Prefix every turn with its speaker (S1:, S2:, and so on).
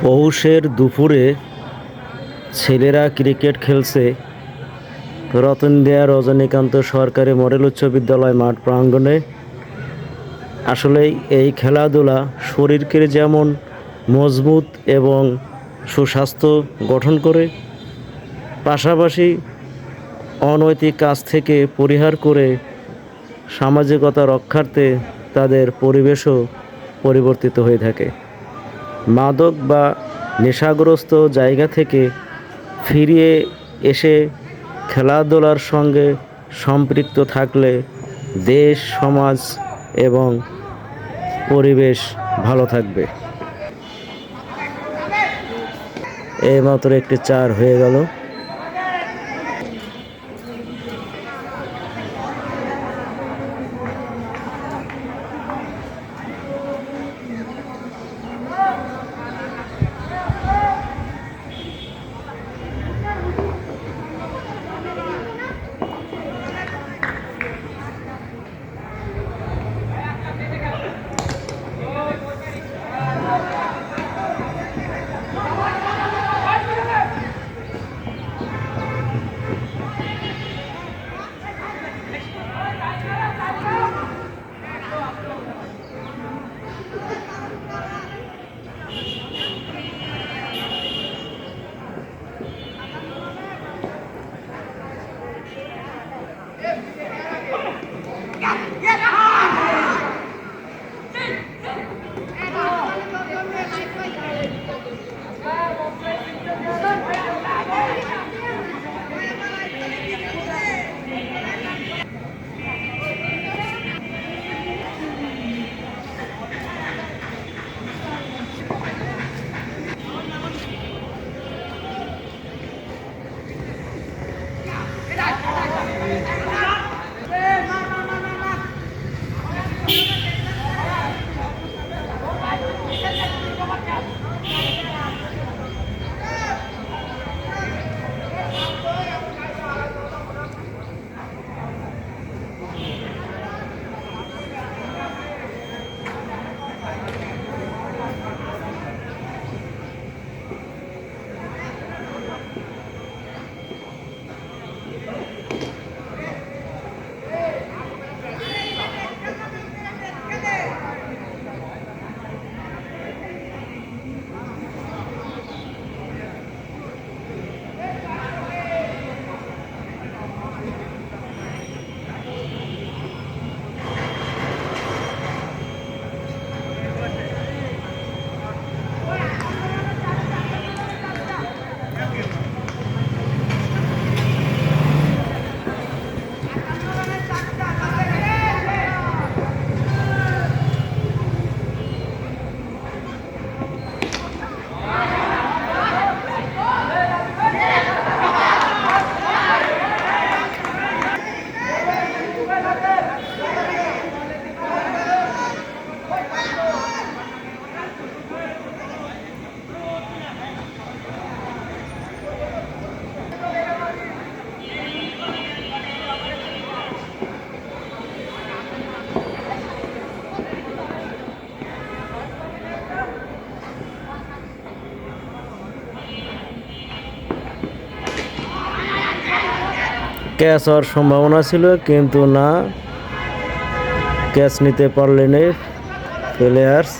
S1: পৌষের দুপুরে ছেলেরা ক্রিকেট খেলছে রতনদিয়া রজনীকান্ত সরকারি মডেল উচ্চ বিদ্যালয় মাঠ প্রাঙ্গণে। আসলেই এই খেলাধুলা শরীরকে যেমন মজবুত এবং সুস্বাস্থ্য গঠন করে, পাশাপাশি অনৈতিক কাজ থেকে পরিহার করে সামাজিকতা রক্ষার্থে তাদের পরিবেশও পরিবর্তিত হয়ে থাকে। মাদক বা নেশাগ্রস্ত জায়গা থেকে ফিরিয়ে এসে খেলাধুলার সঙ্গে সম্পৃক্ত থাকলে দেশ, সমাজ এবং পরিবেশ ভালো থাকবে। এইমাত্র একটি 4 হয়ে গেল। ক্যাচ হওয়ার সম্ভাবনা ছিল, কিন্তু না, ক্যাচ নিতে পারলেন প্লেয়ার্স।